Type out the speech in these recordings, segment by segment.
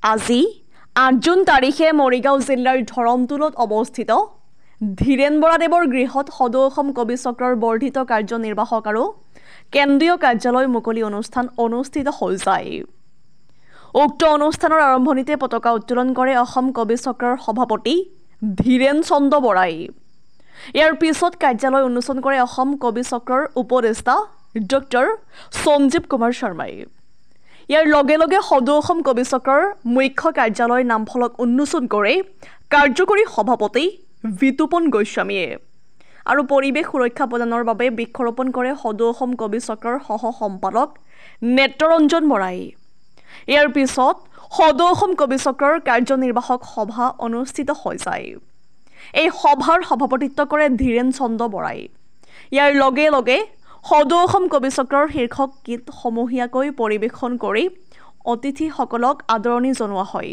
আজি ৮ জুন তাৰিখে মৰিগাঁও জিলাৰ ধৰমটোলত অৱস্থিত ধীৰেন বৰাদেৱৰ গৃহত সদৌ অসম কবি চক্ৰৰ বৰ্ধিত কাৰ্যনিৰ্বাহক আৰু কেন্দ্ৰীয় কাৰ্যালয় মুকলি অনুষ্ঠান অনুষ্ঠিত হৈ যায়। উক্ত অনুষ্ঠানৰ আৰম্ভণিতে পতাকা উত্তোলন কৰে অসম কবি চক্ৰৰ সভাপতি ধীৰেন চন্দ্ৰ বৰাই। ইয়াৰ পিছত কাৰ্যালয় উন্মোচন কৰে অসম কবি চক্ৰৰ উপদেষ্টা ডক্টৰ সঞ্জীৱ কুমাৰ শৰ্মাই। ইয়াৰ লগে লগে সদৌ অসম কবি চক্ৰৰ মুখ্য কাৰ্যালয়ৰ নামফলক উন্মোচন কৰে কাৰ্যকৰী সভাপতি বিতুপন গোস্বামীয়ে আৰু পৰিৱেশ সুৰক্ষা প্ৰদানৰ বাবে বৃক্ষৰোপণ কৰে সদৌ অসম কবি চক্ৰৰ সহ সম্পাদক নেত্ৰৰঞ্জন বৰাই। ইয়াৰ পিছত সদৌ অসম কবি চক্ৰৰ কাৰ্যনিৰ্বাহক সভা অনুষ্ঠিত হৈ যায়। এই সভাৰ সভাপতিত্ব কৰে ধীৰেন চন্দ্ৰ বৰাই। ইয়াৰ লগে লগে সদৌ অসম কবি চক্ৰৰ শীৰ্ষক গীত সমূহীয়াকৈ পৰিৱেশন কৰি অতিথিসকলক আদৰণি জনোৱা হয়।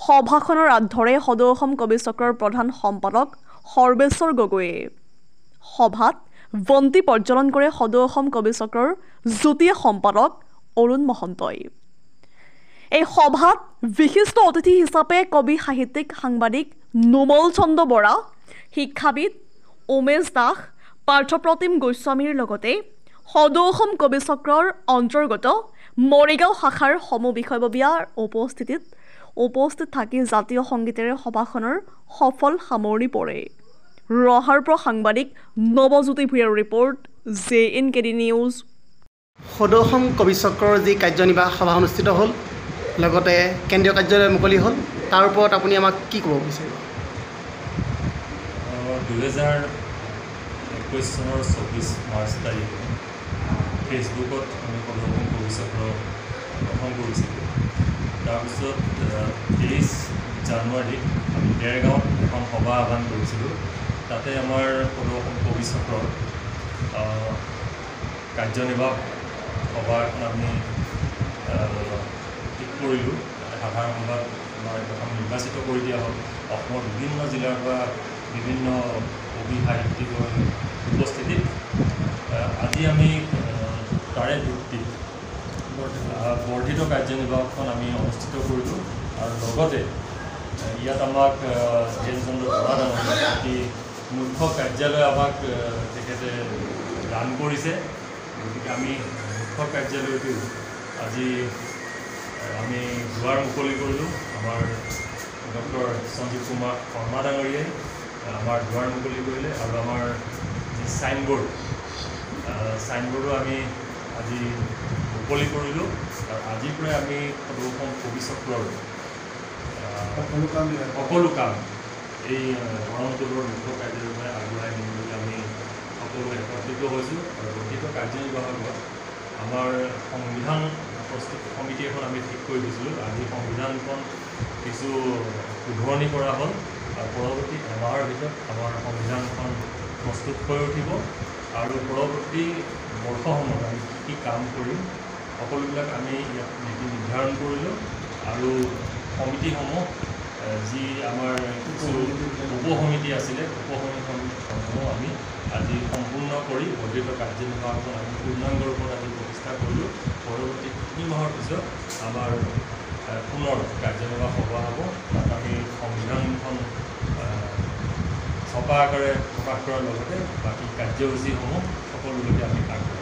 সভাখনৰ আঁত ধৰে সদৌ অসম কবি চক্ৰৰ প্ৰধান সম্পাদক সৰ্বেশ্বৰ গগৈয়ে। সভাত বন্তি প্ৰজ্বলন কৰে সদৌ অসম কবি চক্ৰৰ যুটীয়া সম্পাদক অৰুণ মহন্তই। এই সভাত বিশিষ্ট অতিথি হিচাপে কবি সাহিত্যিক সাংবাদিক নোমল চন্দ্ৰ বৰা, শিক্ষাবিদ উমেশ দাস, পাৰ্থপ্ৰতিম গোস্বামীৰ লগতে সদৌ অসম কবি চক্ৰৰ অন্তৰ্গত মৰিগাঁও শাখাৰ সমূহ বিষয়ববীয়াৰ উপস্থিত থাকি জাতীয় সংগীতেৰে সভাখনৰ সফল সামৰণি পৰে। ৰহাৰ পৰা সাংবাদিক নৱজ্যোতি ভূঞাৰ ৰিপৰ্ট, JNKD নিউজ। সদৌ অসম কবি চক্ৰৰ যি কাৰ্যনিৰ্বাহক সভা অনুষ্ঠিত হ'ল, লগতে কেন্দ্ৰীয় কাৰ্যালয় মুকলি হ'ল, তাৰ ওপৰত আপুনি আমাক কি ক'ব বিচাৰিব? 2021 চনৰ 24 মাৰ্চ তাৰিখে ফেচবুকত আমি সদৌ অসম কবি চক্ৰ গঠন কৰিছিলোঁ। তাৰপিছত 23 জানুৱাৰীত আমি দেৰগাঁৱত এখন সভা আহ্বান কৰিছিলোঁ। তাতে আমাৰ সদৌ অসম কবি চক্ৰৰ কাৰ্যনিৰ্বাহক সভা এখন আমি ঠিক কৰিলোঁ। সাধাৰণ সভাত আমাৰ এখন নিৰ্বাচিত কৰি দিয়া হ'ল। অসমৰ বিভিন্ন জিলাৰ পৰা বিভিন্ন কবি সাহিত্যিকৰ উপস্থিতিত আজি আমি তাৰে ভিত্তিত বৰ্ধিত কাৰ্যনিৰ্বাহকখন আমি অনুষ্ঠিত কৰিলোঁ আৰু লগতে ইয়াত আমাক ধীৰেন চন্দ্ৰ বৰা ডাঙৰীয়া অতি মুখ্য কাৰ্যালয় আমাক তেখেতে দান কৰিছে। গতিকে আমি মুখ্য কাৰ্যালয়টো আজি আমি দুৱাৰ মুকলি কৰিলোঁ। আমাৰ ডক্টৰ সঞ্জীৱ কুমাৰ শৰ্মা ডাঙৰীয়াই আমাৰ দুৱাৰ মুকলি কৰিলে আৰু আমাৰ যি চাইনবোৰ্ডো আমি আজি মুকলি কৰিলোঁ। আৰু আজিৰ পৰাই আমি সদৌ অসম কবি চক্ৰৰ সকলো কাম এই ধৰমটোলৰ মুখ্য কাৰ্যালয়ৰ পৰাই আগবঢ়াই নিবলৈ আমি সকলো একত্ৰিত হৈছোঁ। আৰু গঠিত কাৰ্যনিৰ্বাহকত আমাৰ সংবিধান প্ৰস্তুত সমিতি এখন আমি ঠিক কৰি দিছিলোঁ। আজি সংবিধানখন কিছু শুধৰণি কৰা হ'ল আৰু পৰৱৰ্তী এমাহৰ ভিতৰত আমাৰ সংবিধানখন প্ৰস্তুত হৈ উঠিব আৰু পৰৱৰ্তী বৰ্ষসমূহত আমি কি কাম কৰিম সকলোবিলাক আমি ইয়াত নীতি নিৰ্ধাৰণ কৰিলোঁ। আৰু সমিতিসমূহ যি আমাৰ কিছু উপসমিতি আছিলে, উপসমিতিসমূহ আমি আজি সম্পূৰ্ণ কৰি বৰ্ধিত কাৰ্যনিৰ্বাহকখন আমি পূৰ্ণাংগ ৰূপত আজি প্ৰতিষ্ঠা কৰিলোঁ। পৰৱৰ্তী 3 মাহৰ পিছত আমাৰ পুনৰ কাৰ্যনিৰ্বাহক সভা হ'ব। তাত আমি সংবিধানখন ছপা আকাৰে প্ৰকাশ কৰাৰ লগতে বাকী কাৰ্যসূচীসমূহ সকলোলৈকে আমি আগবঢ়াম।